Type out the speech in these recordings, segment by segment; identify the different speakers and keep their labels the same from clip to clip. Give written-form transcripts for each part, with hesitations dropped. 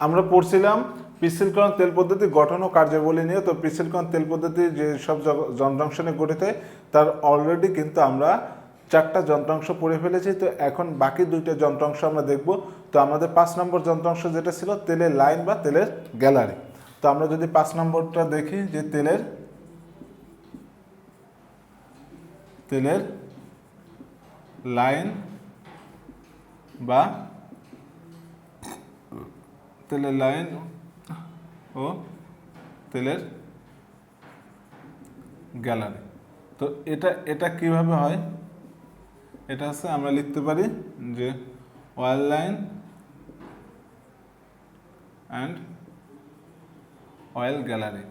Speaker 1: আমরা পড়ছিলাম পিস্টিলকরণ তেল পদ্ধতি গঠন ও কার্যাবলী নিয়ে। তো পিস্টিলকরণ তেল পদ্ধতি যে সব যন্ত্রাংশ নিয়ে গঠিত তার অলরেডি কিন্তু আমরা 4টা যন্ত্রাংশ পড়ে ফেলেছি। তো এখন বাকি 2টা যন্ত্রাংশ আমরা দেখব। তো আমাদের 5 নম্বর যন্ত্রাংশ যেটা ছিল তেলের লাইন বা তেলের গ্যালারি। তো আমরা যদি 5 নম্বরটা দেখি যে তেলের লাইন বা তেলের লাইন ও তেলের গ্যালারি। তো এটা কিভাবে হয়, এটা হচ্ছে আমরা লিখতে পারি যে oil line and oil gallery.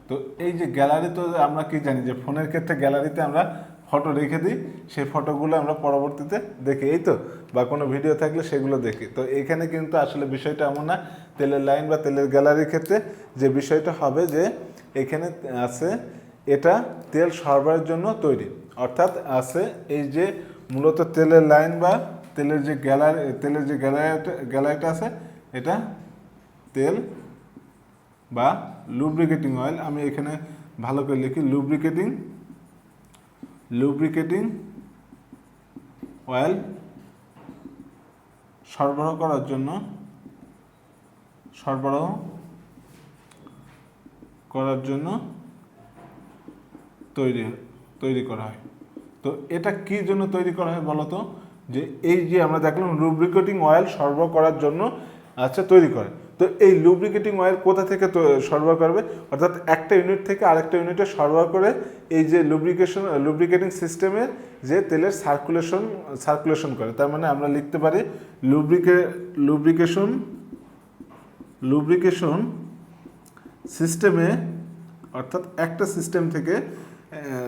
Speaker 1: তো এই যে গ্যালারি, তো আমরা কি জানি যে ফোনের ক্ষেত্রে গ্যালারিতে আমরা ফটো রেখে দিই, সেই ফটোগুলো আমরা পরবর্তীতে দেখি, এই তো, বা কোনো ভিডিও থাকলে সেগুলো দেখি। তো এখানে কিন্তু আসলে বিষয়টা এমন না। তেলের লাইন বা তেলের গ্যালারির ক্ষেত্রে যে বিষয়টা হবে যে এখানে আছে এটা তেল সরবরাহের জন্য তৈরি, অর্থাৎ আছে এই যে মূলত তেলের লাইন বা তেলের যে গ্যালারিটা আছে এটা তেল বা লুব্রিকেটিং অয়েল। আমি এখানে ভালো করে লিখি লুব্রিকেটিং অয়েল সরবরাহ করার জন্য তৈরি করা হয়। তো এটা কি জন্য তৈরি করা হয় বলো তো? যে এই যে আমরা দেখলাম লুব্রিকেটিং অয়েল সরবরাহ করার জন্য তৈরি করে। তো এই লুব্রিকেটিং অয়েল কোথা থেকে সরবরাহ করবে, অর্থাৎ একটা ইউনিট থেকে আরেকটা ইউনিটে সরবরাহ করে এই যে লুব্রিকেটিং সিস্টেমে যে তেলের সার্কুলেশন করে। তার মানে আমরা লিখতে পারি লুব্রিকেশন সিস্টেমে, অর্থাৎ একটা সিস্টেম থেকে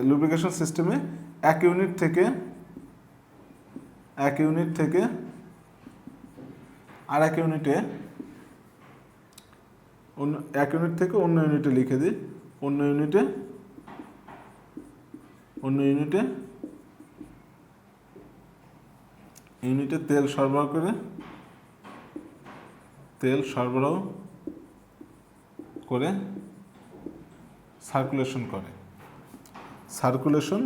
Speaker 1: লুব্রিকেশন সিস্টেমে এক ইউনিট থেকে আর এক ইউনিটে অন্য ইউনিটে লিখে দিই, অন্য ইউনিটে তেল সরবরাহ করে সার্কুলেশন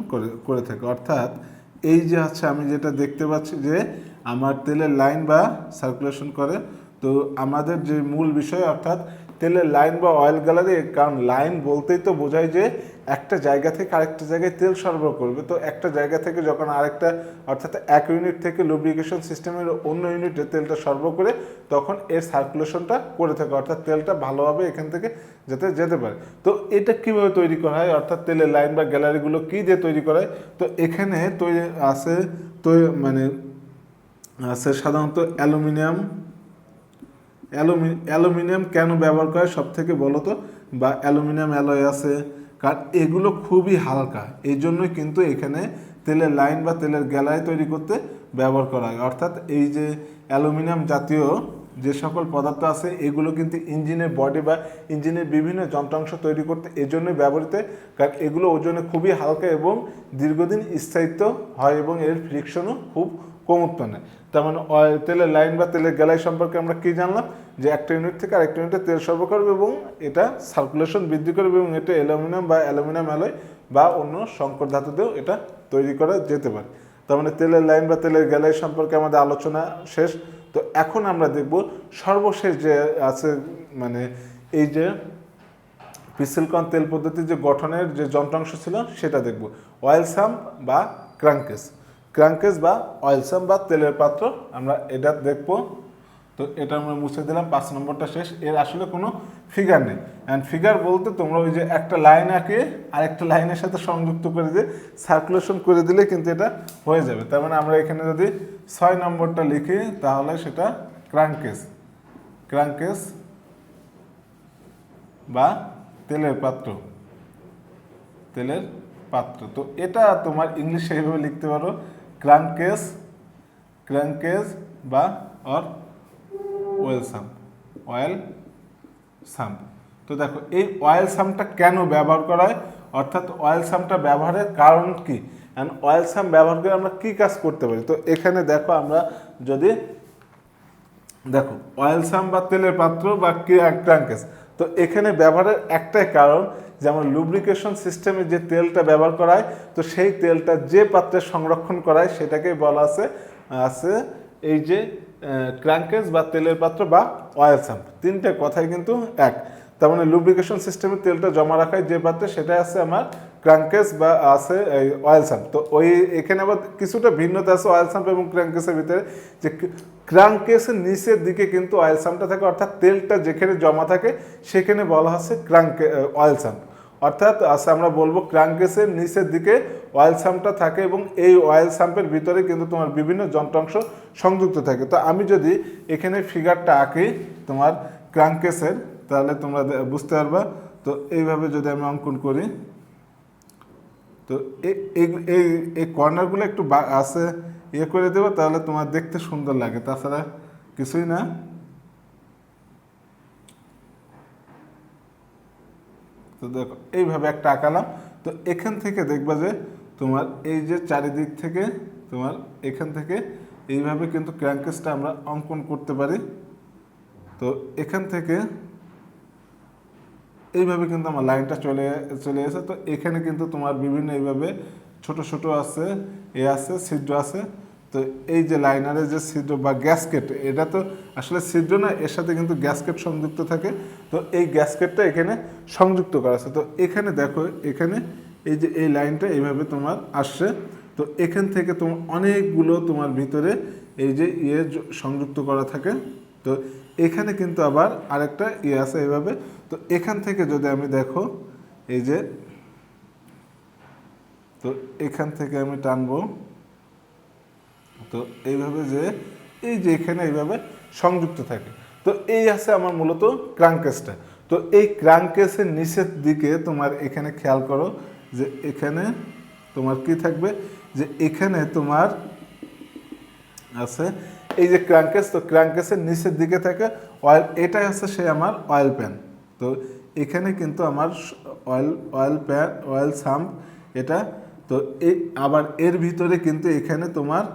Speaker 1: করে থাকে। অর্থাৎ এই যে আমি যেটা দেখতে পাচ্ছি যে আমার তেলের লাইন বা সার্কুলেশন করে। তো আমাদের যে মূল বিষয় অর্থাৎ তেলের লাইন বা অয়েল গ্যালারি, কারণ লাইন বলতেই তো বোঝায় যে একটা জায়গা থেকে আরেকটা জায়গায় তেল সরবরাহ করবে। তো একটা জায়গা থেকে যখন আরেকটা, অর্থাৎ এক ইউনিট থেকে লুব্রিকেশন সিস্টেমের অন্য ইউনিটে তেলটা সরবরাহ করে, তখন এর সার্কুলেশনটা করে থাকে, অর্থাৎ তেলটা ভালোভাবে এখান থেকে যাতে যেতে পারে। তো এটা কিভাবে তৈরি করা হয়, অর্থাৎ তেলের লাইন বা গ্যালারিগুলো কী দিয়ে তৈরি করা হয়? তো এখানে আছে সাধারণত অ্যালুমিনিয়াম কেন ব্যবহার করে সব থেকে বলো তো, বা অ্যালুমিনিয়াম অ্যালয় আছে, কারণ এগুলো খুবই হালকা, এই জন্যই কিন্তু এখানে তেলের লাইন বা তেলের গ্যালারি তৈরি করতে ব্যবহার করা হয়। অর্থাৎ এই যে অ্যালুমিনিয়াম জাতীয় যে সকল পদার্থ আছে এগুলো কিন্তু ইঞ্জিনের বডি বা ইঞ্জিনের বিভিন্ন যন্ত্রাংশ তৈরি করতে এজন্যই ব্যবহৃত, কারণ এগুলো ওজনে খুবই হালকা এবং দীর্ঘদিন স্থায়িত্ব হয় এবং এর ফ্রিকশনও খুব কম উৎপন্ন হয়। তার মানে তেলের লাইন বা তেলের গ্যালারি সম্পর্কে আমরা কি জানলাম, যে একটা ইউনিট থেকে আরেকটা ইউনিটে তেল সরবরাহ করবে এবং এটা সার্কুলেশন বৃদ্ধি করবে এবং এটা অ্যালুমিনিয়াম অ্যালয় বা অন্য সংকর ধাতু দিয়েও এটা তৈরি করা যেতে পারে। তার মানে তেলের লাইন বা তেলের গ্যালারি সম্পর্কে আমাদের আলোচনা শেষ। তো এখন আমরা দেখব সর্বশেষ যে আছে, মানে এই যে পিস্টিলকরণ তেল পদ্ধতির যে গঠনের যে যন্ত্রাংশ ছিল সেটা দেখব, অয়েল সাম্প বা ক্রাঙ্কেস বা অয়েল সাম্প বা তেলের পাত্র, আমরা এটা দেখব। তো এটা আমরা মুছে দিলাম, 5 নম্বরটা শেষ। এর আসলে কোনো ফিগার নেই, অ্যান্ড ফিগার বলতে তোমরা ওই যে একটা লাইন আঁকে আরেকটা লাইনের সাথে সংযুক্ত করে দিয়ে সার্কুলেশন করে দিলে কিন্তু এটা হয়ে যাবে। তার মানে আমরা এখানে যদি 6 নম্বরটা লিখি তাহলে সেটা ক্রাঙ্কেস বা তেলের পাত্র। তো এটা তোমার ইংলিশে এইভাবে লিখতে পারো, ক্রাঙ্কেস বা অয়েল সাম্প। তো দেখো এই অয়েল সাম্পটা কেন ব্যবহার করা হয়, অর্থাৎ অয়েল সাম্পটা ব্যবহারের কারণ কি, অ্যান্ড অয়েল সাম্প ব্যবহার করে আমরা কি কাজ করতে পারি। তো এখানে দেখো আমরা যদি দেখো অয়েল সাম বা তেলের পাত্র বা ক্র্যাঙ্কেস, তো এখানে ব্যবহারের একটাই কারণ যে আমার লুব্রিকেশন সিস্টেমে যে তেলটা ব্যবহার করা হয়, তো সেই তেলটা যে পাত্রে সংরক্ষণ করা হয় সেটাকেই বলা আছে আছে এই যে ক্র্যাঙ্কেস বা তেলের পাত্র বা অয়েল সাম্প। তিনটে কথাই কিন্তু এক। তার মানে লুব্রিকেশন সিস্টেমে তেলটা জমা রাখায় যে পাত্রে, সেটা আছে আমার ক্র্যাঙ্কেস বা আছে এই অয়েল সাম্প। তো ওই এখানে আবার কিছুটা ভিন্নতা আছে অয়েল সাম্প এবং ক্র্যাঙ্কেসের ভিতরে, যে ক্র্যাঙ্কেসের নিচের দিকে কিন্তু অয়েল সাম্পটা থাকে, অর্থাৎ তেলটা যেখানে জমা থাকে সেখানে বলা হচ্ছে অয়েল সাম্প। অর্থাৎ আছে আমরা বলবো ক্র্যাঙ্কেসের নিচের দিকে অয়েল সাম্পটা থাকে এবং এই অয়েল সাম্পের ভিতরে কিন্তু তোমার বিভিন্ন যন্ত্রাংশ সংযুক্ত থাকে। তো আমি যদি এখানে ফিগারটা আঁকি তোমার ক্র্যাঙ্কেসের, তাহলে তোমরা বুঝতে পারবা। তো এইভাবে যদি আমি অঙ্কন করি, তো এই এই এই কর্নারগুলো একটু আছে ইয়ে করে দেবো, তাহলে তোমার দেখতে সুন্দর লাগে, তাছাড়া কিছুই না। তো দেখো এইভাবে একটা আঁকালাম। তো এখান থেকে দেখবা যে তোমার এই যে চারিদিক থেকে তোমার এখান থেকে এইভাবে কিন্তু ক্র্যাঙ্কেসটা আমরা অঙ্কন করতে পারি। তো এখান থেকে এইভাবে কিন্তু আমার লাইনটা চলে এসে, তো এখানে কিন্তু তোমার বিভিন্ন এইভাবে ছোট ছোট আছে, আছে ছিদ্র আছে। তো এই যে লাইনারের যে ছিদ্র বা গ্যাসকেট, এটা তো আসলে ছিদ্র না, এর সাথে কিন্তু গ্যাসকেট সংযুক্ত থাকে। তো এই গ্যাসকেটটা এখানে সংযুক্ত করা আছে। তো এখানে দেখো এখানে এই যে এই লাইনটা এইভাবে তোমার আসছে। তো এখান থেকে তোমার অনেকগুলো তোমার ভিতরে এই যে সংযুক্ত করা থাকে। তো এখানে কিন্তু আবার আরেকটা আছে এইভাবে। তো এখান থেকে যদি আমি দেখো এই যে, তো এখান থেকে আমি টানবো, তো এইভাবে যে এই যে এখানে এইভাবে সংযুক্ত থাকে। তো এই আছে আমার মূলত ক্র্যাঙ্কেসটা। তো এই ক্র্যাঙ্কেসের নিচের দিকে তোমার এখানে খেয়াল করো যে এখানে তোমার কি থাকবে, যে এখানে তোমার আছে এই যে ক্র্যাঙ্কেস। তো ক্র্যাঙ্কেসের নিচের দিকে থাকে অয়েল, এটাই হচ্ছে সে আমার অয়েল প্যান। তো এখানে কিন্তু আমার অয়েল সাম্প এটা। তো এই আবার এর ভিতরে কিন্তু এখানে তোমার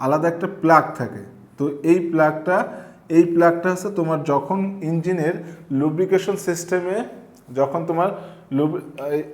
Speaker 1: আলাদা একটা প্লাগ থাকে। তো এই প্লাগটা হচ্ছে তোমার যখন ইঞ্জিনের লুব্রিকেশন সিস্টেমে যখন তোমার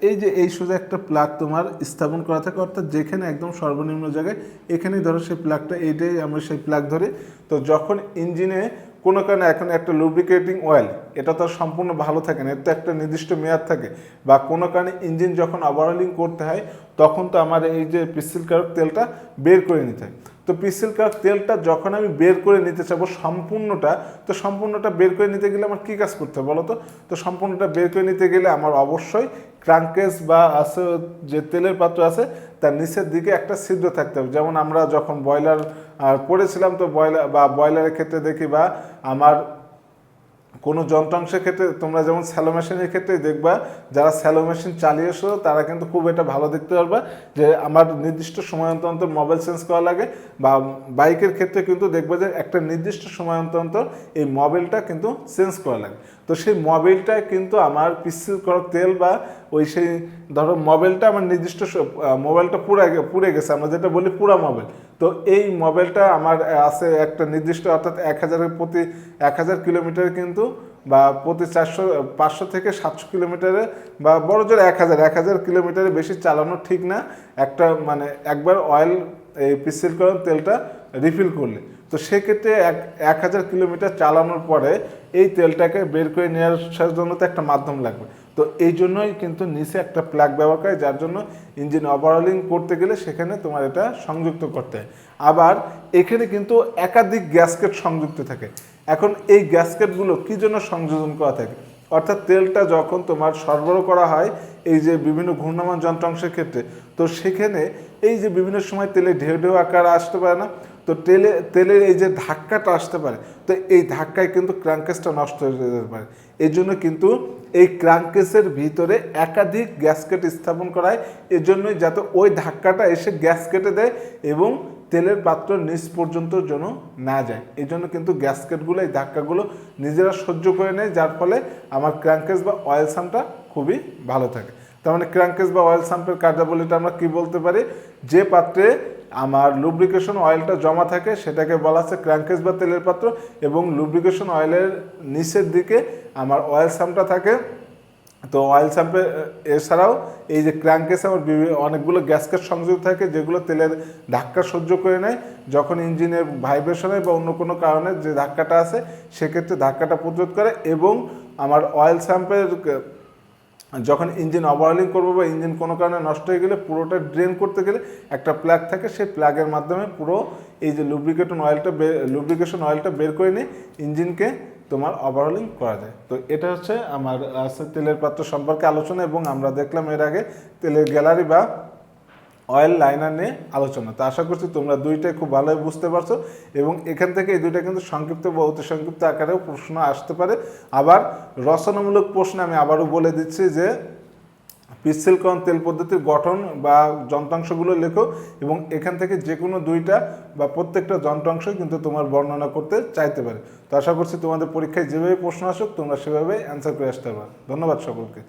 Speaker 1: এই যে এই সোজা একটা প্লাগ তোমার স্থাপন করা থাকে, অর্থাৎ যেখানে একদম সর্বনিম্ন জায়গায় এখানেই ধরো সেই প্লাগটা, এইটাই আমরা সেই প্লাগ ধরে। তো যখন ইঞ্জিনে কোনো কারণে এখন একটা লুব্রিকেটিং অয়েল, এটা তো সম্পূর্ণ ভালো থাকে না, এর তো একটা নির্দিষ্ট মেয়াদ থাকে, বা কোনো কারণে ইঞ্জিন যখন ওভারহলিং করতে হয় তখন তো আমার এই যে পিস্টিলকারক তেলটা বের করে নিতে হয়। তো পিস্টিলকারক তেলটা যখন আমি বের করে নিতে চাবো সম্পূর্ণটা, তো সম্পূর্ণটা বের করে নিতে গেলে আমার কী কাজ করতে হবে বলো তো? তো সম্পূর্ণটা বের করে নিতে গেলে আমার অবশ্যই ক্র্যাঙ্কেস বা আছে যে তেলের পাত্র আছে তার নিচের দিকে একটা ছিদ্র থাকতে হবে। যেমন আমরা যখন বয়লার পড়েছিলাম, তো বয়লারের ক্ষেত্রে দেখি, বা আমার কোনো যন্ত্রাংশের ক্ষেত্রে তোমরা যেমন স্যালো মেশিনের ক্ষেত্রে দেখবা, যারা স্যালো মেশিন চালিয়েছো তারা কিন্তু খুব এটা ভালো দেখতে পারবা যে আমার নির্দিষ্ট সময় অন্তর অন্তর মোবাইল চেঞ্জ করা লাগে, বা বাইকের ক্ষেত্রে কিন্তু দেখবা যে একটা নির্দিষ্ট সময় অন্তর অন্তর এই মোবাইলটা কিন্তু চেঞ্জ করা লাগে। তো সেই মোবাইলটায় কিন্তু আমার পিস্টিলকারক তেল বা ওই সেই ধরো মোবাইলটা আমার নির্দিষ্ট মোবাইলটা পুড়ে গেছে, আমরা যেটা বলি পুরা মোবাইল। তো এই মোবাইলটা আমার আছে একটা নির্দিষ্ট, অর্থাৎ 1000 কিলোমিটারে কিন্তু, বা প্রতি 500 থেকে 700 কিলোমিটারে, বা বড় জোর 1000 কিলোমিটারে বেশি চালানো ঠিক না একটা, মানে একবার অয়েল এই পিস্টিলকারক তেলটা রিফিল করলে। তো সেক্ষেত্রে 1000 কিলোমিটার চালানোর পরে এই তেলটাকে বের করে নেওয়ার জন্য তো একটা মাধ্যম লাগবে। তো এই জন্যই কিন্তু নিচে একটা প্লাগ ব্যবহার করে, যার জন্য ইঞ্জিন ওভারহলিং করতে গেলে সেখানে তোমার এটা সংযুক্ত করতে হয়। আবার এখানে কিন্তু একাধিক গ্যাসকেট সংযুক্ত থাকে। এখন এই গ্যাসকেটগুলো কী জন্য সংযোজন করা থাকে, অর্থাৎ তেলটা যখন তোমার সরবরাহ করা হয় এই যে বিভিন্ন ঘূর্ণমান যন্ত্রাংশের ক্ষেত্রে, তো সেখানে এই যে বিভিন্ন সময় তেলে ঢেউ ঢেউ আকার আসতে পারে না, তো তেলের এই যে ধাক্কাটা আসতে পারে, তো এই ধাক্কায় কিন্তু ক্র্যাঙ্কেসটা নষ্ট হয়ে যেতে পারে। এই জন্য কিন্তু এই ক্র্যাঙ্কেসের ভিতরে একাধিক গ্যাসকেট স্থাপন করা হয়, এজন্যই যাতে ওই ধাক্কাটা এসে গ্যাসকেটে দেয় এবং তেলের পাত্র নিচ পর্যন্ত যেন না যায়। এই জন্য কিন্তু গ্যাসকেটগুলো এই ধাক্কাগুলো নিজেরা সহ্য করে নেয়, যার ফলে আমার ক্র্যাঙ্কেস বা অয়েল সাম্পটা খুবই ভালো থাকে। তার মানে ক্র্যাঙ্কেস বা অয়েল সাম্পের কার্যাবলীটা আমরা কি বলতে পারি, যে পাত্রে আমার লুব্রিকেশন অয়েলটা জমা থাকে, সেটাকে বলা হচ্ছে ক্র্যাঙ্কেস বা তেলের পাত্র। এবং লুব্রিকেশন অয়েলের নিচের দিকে আমার অয়েল সামটা থাকে। তো অয়েল সাম্পে এছাড়াও এই যে ক্র্যাঙ্কেসে আমার অনেকগুলো গ্যাসকেট সংযোগ থাকে, যেগুলো তেলের ধাক্কা সহ্য করে নেয়। যখন ইঞ্জিনের ভাইব্রেশনে বা অন্য কোনো কারণে যে ধাক্কাটা আছে, সেক্ষেত্রে ধাক্কাটা প্রতিরোধ করে। এবং আমার অয়েল সাম্পের যখন ইঞ্জিন ওভারহলিং করবো বা ইঞ্জিন কোনো কারণে নষ্ট হয়ে গেলে পুরোটা ড্রেন করতে গেলে একটা প্লাগ থাকে, সেই প্লাগের মাধ্যমে পুরো এই যে লুব্রিকেশন অয়েলটা বের করে নিয়ে ইঞ্জিনকে তোমার ওভারহলিং করা যায়। তো এটা হচ্ছে আমার তেলের পাত্র সম্পর্কে আলোচনা। এবং আমরা দেখলাম এর আগে তেলের গ্যালারি বা অয়েল লাইনার নিয়ে আলোচনা। তো আশা করছি তোমরা দুইটাই খুব ভালোই বুঝতে পারছো। এবং এখান থেকে এই দুইটা কিন্তু সংক্ষিপ্ত বা অতি সংক্ষিপ্ত আকারেও প্রশ্ন আসতে পারে। আবার রচনামূলক প্রশ্নে আমি আবারও বলে দিচ্ছি যে পিচ্ছিলকরণ তেল পদ্ধতির গঠন বা যন্ত্রাংশগুলো লেখো, এবং এখান থেকে যে কোনো দুইটা বা প্রত্যেকটা যন্ত্রাংশই কিন্তু তোমার বর্ণনা করতে চাইতে পারে। তো আশা করছি তোমাদের পরীক্ষায় যেভাবে প্রশ্ন আসুক তোমরা সেভাবে অ্যান্সার করে আসতে পারো। ধন্যবাদ সকলকে।